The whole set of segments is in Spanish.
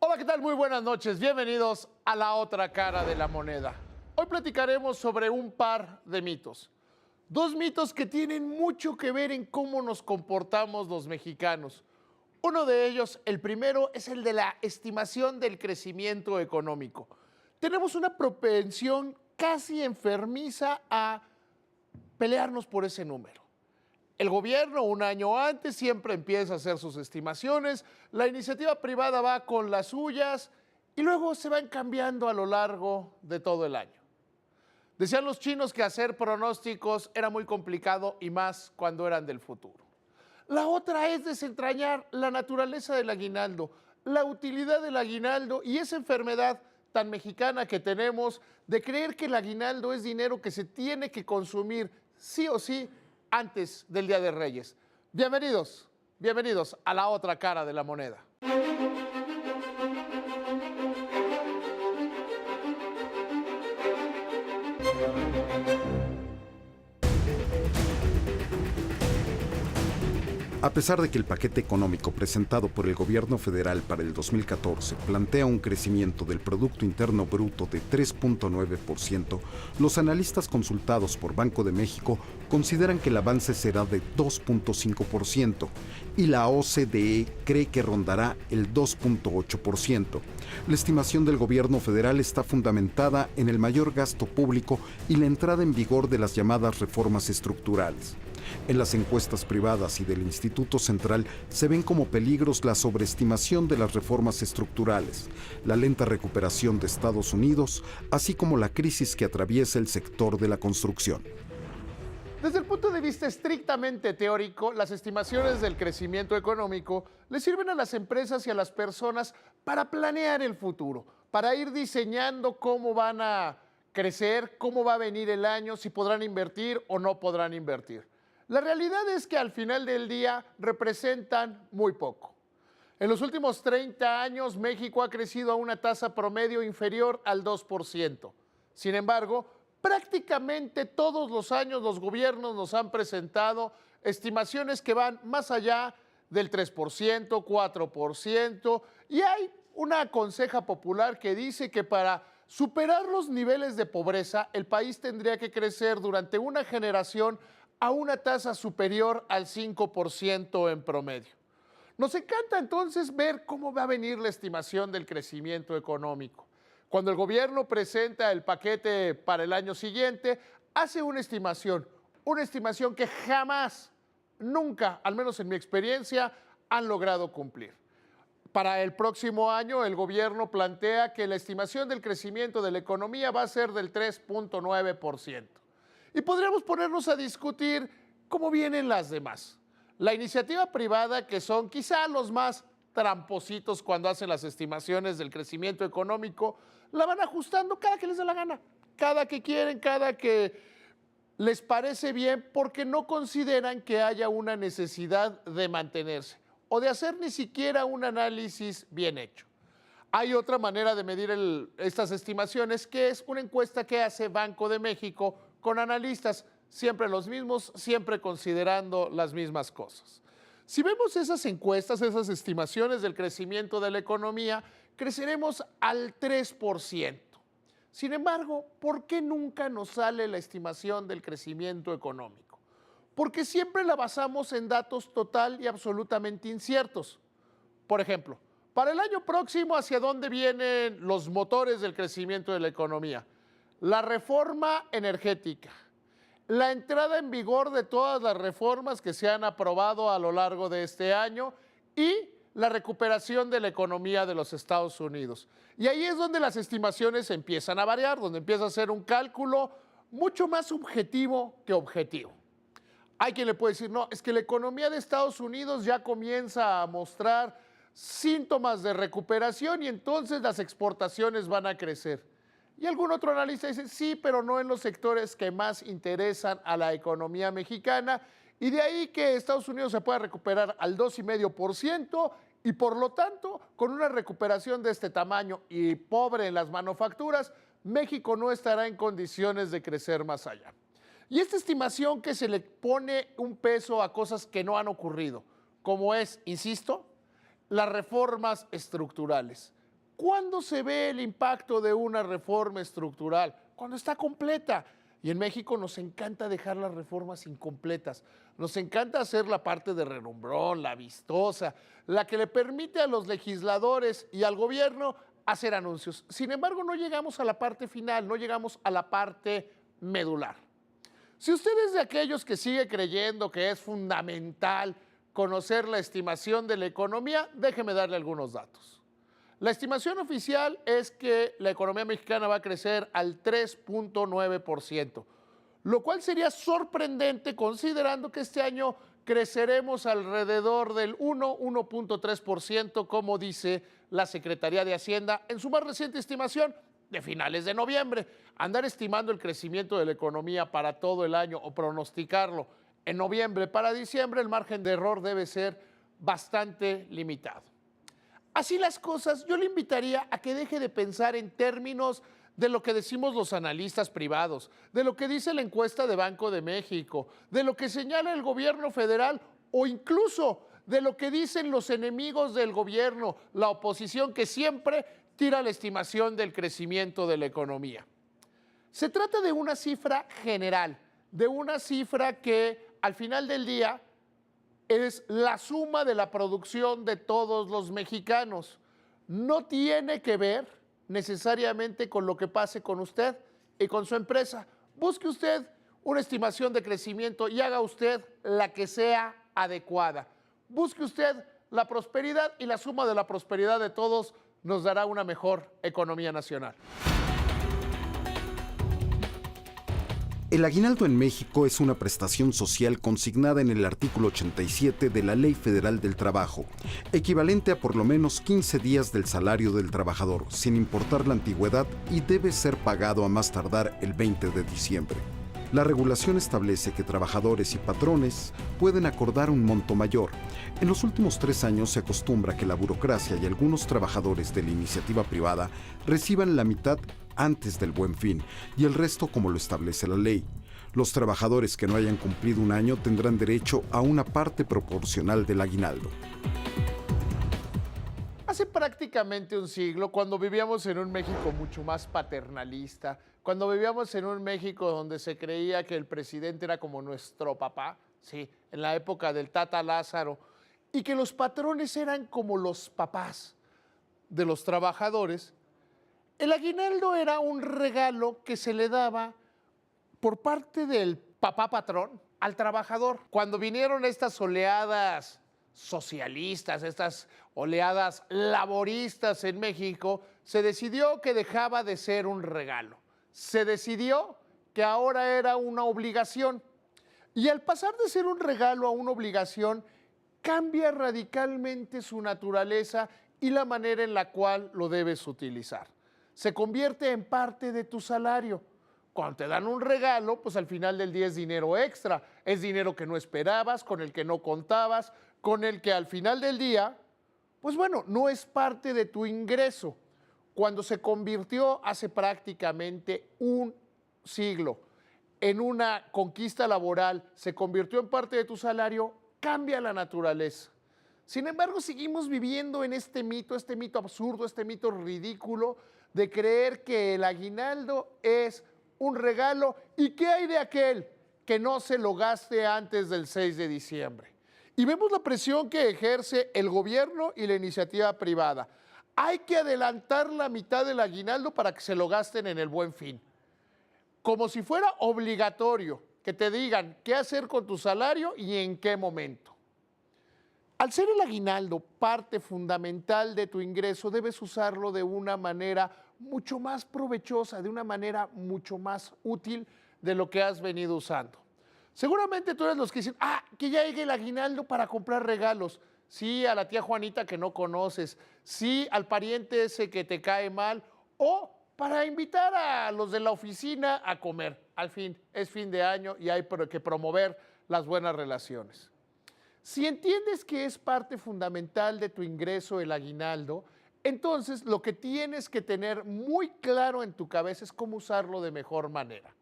Hola, ¿qué tal? Muy buenas noches. Bienvenidos a la otra cara de la moneda. Hoy platicaremos sobre un par de mitos. Dos mitos que tienen mucho que ver en cómo nos comportamos los mexicanos. Uno de ellos, el primero, es el de la estimación del crecimiento económico. Tenemos una propensión casi enfermiza a pelearnos por ese número. El gobierno un año antes siempre empieza a hacer sus estimaciones, la iniciativa privada va con las suyas y luego se van cambiando a lo largo de todo el año. Decían los chinos que hacer pronósticos era muy complicado y más cuando eran del futuro. La otra es desentrañar la naturaleza del aguinaldo, la utilidad del aguinaldo y esa enfermedad tan mexicana que tenemos de creer que el aguinaldo es dinero que se tiene que consumir sí o sí antes del Día de Reyes. Bienvenidos, bienvenidos a la otra cara de la moneda. A pesar de que el paquete económico presentado por el gobierno federal para el 2014 plantea un crecimiento del Producto Interno Bruto de 3.9%, los analistas consultados por Banco de México consideran que el avance será de 2.5% y la OCDE cree que rondará el 2.8%. La estimación del gobierno federal está fundamentada en el mayor gasto público y la entrada en vigor de las llamadas reformas estructurales. En las encuestas privadas y del Instituto Central se ven como peligros la sobreestimación de las reformas estructurales, la lenta recuperación de Estados Unidos, así como la crisis que atraviesa el sector de la construcción. Desde el punto de vista estrictamente teórico, las estimaciones del crecimiento económico le sirven a las empresas y a las personas para planear el futuro, para ir diseñando cómo van a crecer, cómo va a venir el año, si podrán invertir o no podrán invertir. La realidad es que al final del día representan muy poco. En los últimos 30 años, México ha crecido a una tasa promedio inferior al 2%. Sin embargo, prácticamente todos los años los gobiernos nos han presentado estimaciones que van más allá del 3%, 4%, y hay una conseja popular que dice que para superar los niveles de pobreza, el país tendría que crecer durante una generación a una tasa superior al 5% en promedio. Nos encanta entonces ver cómo va a venir la estimación del crecimiento económico. Cuando el gobierno presenta el paquete para el año siguiente, hace una estimación que jamás, nunca, al menos en mi experiencia, han logrado cumplir. Para el próximo año, el gobierno plantea que la estimación del crecimiento de la economía va a ser del 3.9%. Y podríamos ponernos a discutir cómo vienen las demás. La iniciativa privada, que son quizá los más trampositos cuando hacen las estimaciones del crecimiento económico, la van ajustando cada que les da la gana, cada que quieren, cada que les parece bien, porque no consideran que haya una necesidad de mantenerse o de hacer ni siquiera un análisis bien hecho. Hay otra manera de medir estas estimaciones, que es una encuesta que hace Banco de México con analistas, siempre los mismos, siempre considerando las mismas cosas. Si vemos esas encuestas, esas estimaciones del crecimiento de la economía, creceremos al 3%. Sin embargo, ¿por qué nunca nos sale la estimación del crecimiento económico? Porque siempre la basamos en datos total y absolutamente inciertos. Por ejemplo, para el año próximo, ¿hacia dónde vienen los motores del crecimiento de la economía? La reforma energética, la entrada en vigor de todas las reformas que se han aprobado a lo largo de este año y la recuperación de la economía de los Estados Unidos. Y ahí es donde las estimaciones empiezan a variar, donde empieza a ser un cálculo mucho más subjetivo que objetivo. Hay quien le puede decir, no, es que la economía de Estados Unidos ya comienza a mostrar síntomas de recuperación y entonces las exportaciones van a crecer. Y algún otro analista dice, sí, pero no en los sectores que más interesan a la economía mexicana, y de ahí que Estados Unidos se pueda recuperar al 2,5% y por lo tanto, con una recuperación de este tamaño y pobre en las manufacturas, México no estará en condiciones de crecer más allá. Y esta estimación que se le pone un peso a cosas que no han ocurrido, como es, insisto, las reformas estructurales. ¿Cuándo se ve el impacto de una reforma estructural? Cuando está completa. Y en México nos encanta dejar las reformas incompletas. Nos encanta hacer la parte de relumbrón, la vistosa, la que le permite a los legisladores y al gobierno hacer anuncios. Sin embargo, no llegamos a la parte final, no llegamos a la parte medular. Si usted es de aquellos que sigue creyendo que es fundamental conocer la estimación de la economía, déjeme darle algunos datos. La estimación oficial es que la economía mexicana va a crecer al 3.9%, lo cual sería sorprendente considerando que este año creceremos alrededor del 1.3%, como dice la Secretaría de Hacienda en su más reciente estimación de finales de noviembre. Andar estimando el crecimiento de la economía para todo el año o pronosticarlo en noviembre para diciembre, el margen de error debe ser bastante limitado. Así las cosas, yo le invitaría a que deje de pensar en términos de lo que decimos los analistas privados, de lo que dice la encuesta de Banco de México, de lo que señala el gobierno federal o incluso de lo que dicen los enemigos del gobierno, la oposición que siempre tira la estimación del crecimiento de la economía. Se trata de una cifra general, de una cifra que al final del día es la suma de la producción de todos los mexicanos. No tiene que ver necesariamente con lo que pase con usted y con su empresa. Busque usted una estimación de crecimiento y haga usted la que sea adecuada. Busque usted la prosperidad y la suma de la prosperidad de todos nos dará una mejor economía nacional. El aguinaldo en México es una prestación social consignada en el artículo 87 de la Ley Federal del Trabajo, equivalente a por lo menos 15 días del salario del trabajador, sin importar la antigüedad, y debe ser pagado a más tardar el 20 de diciembre. La regulación establece que trabajadores y patrones pueden acordar un monto mayor. En los últimos 3 años se acostumbra que la burocracia y algunos trabajadores de la iniciativa privada reciban la mitad antes del Buen Fin y el resto como lo establece la ley. Los trabajadores que no hayan cumplido un año tendrán derecho a una parte proporcional del aguinaldo. Hace prácticamente un siglo, cuando vivíamos en un México mucho más paternalista, cuando vivíamos en un México donde se creía que el presidente era como nuestro papá, sí, en la época del Tata Lázaro, y que los patrones eran como los papás de los trabajadores, el aguinaldo era un regalo que se le daba por parte del papá patrón al trabajador. Cuando vinieron estas oleadas socialistas, estas oleadas laboristas en México, se decidió que dejaba de ser un regalo. Se decidió que ahora era una obligación. Y al pasar de ser un regalo a una obligación, cambia radicalmente su naturaleza y la manera en la cual lo debes utilizar. Se convierte en parte de tu salario. Cuando te dan un regalo, pues al final del día es dinero extra, es dinero que no esperabas, con el que no contabas, con el que al final del día, pues bueno, no es parte de tu ingreso. Cuando se convirtió hace prácticamente un siglo en una conquista laboral, se convirtió en parte de tu salario, cambia la naturaleza. Sin embargo, seguimos viviendo en este mito absurdo, este mito ridículo de creer que el aguinaldo es un regalo y ¿qué hay de aquel que no se lo gaste antes del 6 de diciembre? Y vemos la presión que ejerce el gobierno y la iniciativa privada. Hay que adelantar la mitad del aguinaldo para que se lo gasten en el Buen Fin. Como si fuera obligatorio que te digan qué hacer con tu salario y en qué momento. Al ser el aguinaldo parte fundamental de tu ingreso, debes usarlo de una manera mucho más provechosa, de una manera mucho más útil de lo que has venido usando. Seguramente tú eres los que dicen, que ya llegue el aguinaldo para comprar regalos. Sí, a la tía Juanita que no conoces, sí, al pariente ese que te cae mal, o para invitar a los de la oficina a comer. Al fin, es fin de año y hay que promover las buenas relaciones. Si entiendes que es parte fundamental de tu ingreso el aguinaldo, entonces lo que tienes que tener muy claro en tu cabeza es cómo usarlo de mejor manera.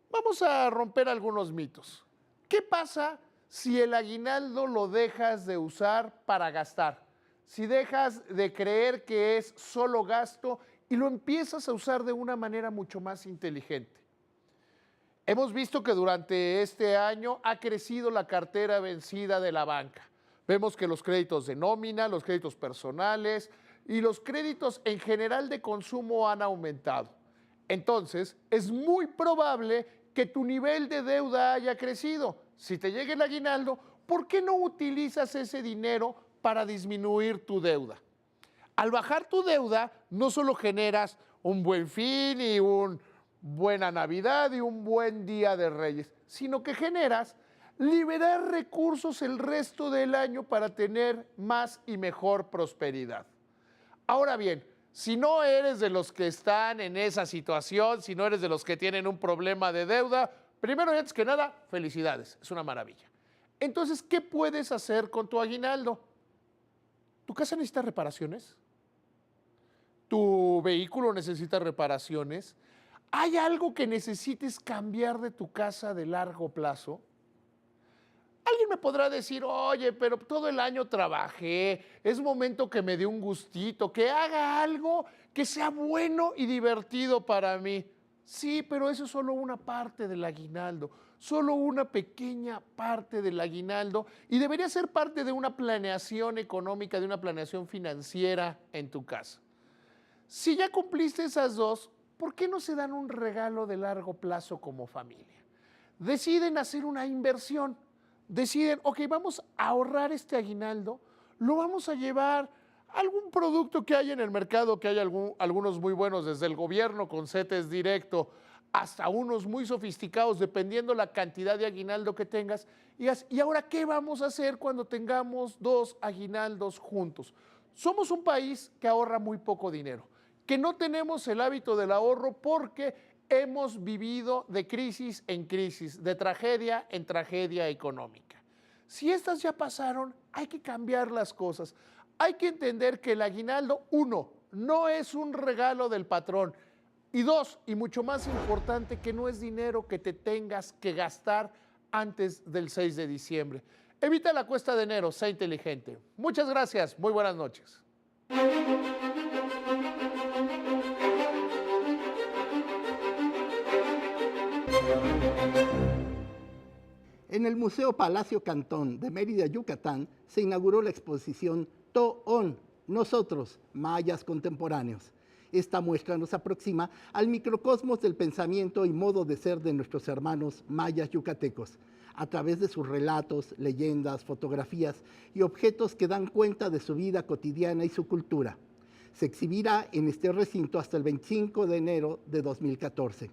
Vamos a romper algunos mitos. ¿Qué pasa si el aguinaldo lo dejas de usar para gastar? si dejas de creer que es solo gasto y lo empiezas a usar de una manera mucho más inteligente. Hemos visto que durante este año ha crecido la cartera vencida de la banca. Vemos que los créditos de nómina, los créditos personales y los créditos en general de consumo han aumentado. Entonces, es muy probable que tu nivel de deuda haya crecido. Si te llega el aguinaldo, ¿por qué no utilizas ese dinero para disminuir tu deuda? Al bajar tu deuda, no solo generas un buen fin y una buena Navidad y un buen Día de Reyes, sino que generas liberar recursos el resto del año para tener más y mejor prosperidad. Ahora bien, si no eres de los que están en esa situación, si no eres de los que tienen un problema de deuda, primero y antes que nada, felicidades, es una maravilla. Entonces, ¿qué puedes hacer con tu aguinaldo? ¿Tu casa necesita reparaciones? ¿Tu vehículo necesita reparaciones? ¿Hay algo que necesites cambiar de tu casa de largo plazo? Alguien me podrá decir, oye, pero todo el año trabajé, es momento que me dé un gustito, que haga algo que sea bueno y divertido para mí. Sí, pero eso es solo una parte del aguinaldo, solo una pequeña parte del aguinaldo y debería ser parte de una planeación económica, de una planeación financiera en tu casa. Si ya cumpliste esas dos, ¿por qué no se dan un regalo de largo plazo como familia? Deciden hacer una inversión. Deciden, ok, vamos a ahorrar este aguinaldo, lo vamos a llevar a algún producto que hay en el mercado, que hay algunos muy buenos, desde el gobierno con CETES directo, hasta unos muy sofisticados, dependiendo la cantidad de aguinaldo que tengas. Y ahora, ¿qué vamos a hacer cuando tengamos dos aguinaldos juntos? Somos un país que ahorra muy poco dinero, que no tenemos el hábito del ahorro porque hemos vivido de crisis en crisis, de tragedia en tragedia económica. Si estas ya pasaron, hay que cambiar las cosas. Hay que entender que el aguinaldo, uno, no es un regalo del patrón. Y dos, y mucho más importante, que no es dinero que te tengas que gastar antes del 6 de diciembre. Evita la cuesta de enero, sé inteligente. Muchas gracias, muy buenas noches. En el Museo Palacio Cantón de Mérida, Yucatán, se inauguró la exposición To-On, Nosotros, Mayas Contemporáneos. Esta muestra nos aproxima al microcosmos del pensamiento y modo de ser de nuestros hermanos mayas yucatecos, a través de sus relatos, leyendas, fotografías y objetos que dan cuenta de su vida cotidiana y su cultura. Se exhibirá en este recinto hasta el 25 de enero de 2014.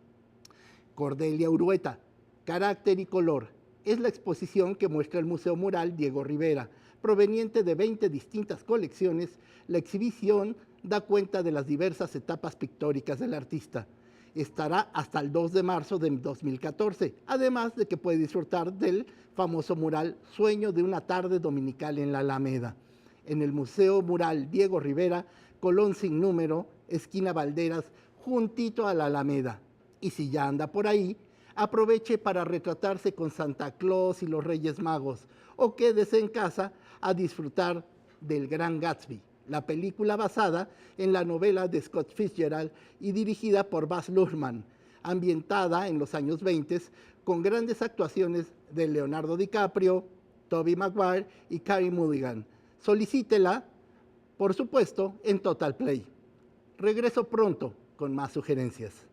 Cordelia Urueta, Carácter y Color, es la exposición que muestra el Museo Mural Diego Rivera. Proveniente de 20 distintas colecciones, la exhibición da cuenta de las diversas etapas pictóricas del artista. Estará hasta el 2 de marzo de 2014, además de que puede disfrutar del famoso mural Sueño de una tarde dominical en la Alameda. En el Museo Mural Diego Rivera, Colón sin número, esquina Valderas, juntito a la Alameda. Y si ya anda por ahí, aproveche para retratarse con Santa Claus y los Reyes Magos, o quédese en casa a disfrutar del Gran Gatsby, la película basada en la novela de Scott Fitzgerald y dirigida por Baz Luhrmann, ambientada en los años 20 con grandes actuaciones de Leonardo DiCaprio, Tobey Maguire y Carey Mulligan. Solicítela, por supuesto, en Total Play. Regreso pronto con más sugerencias.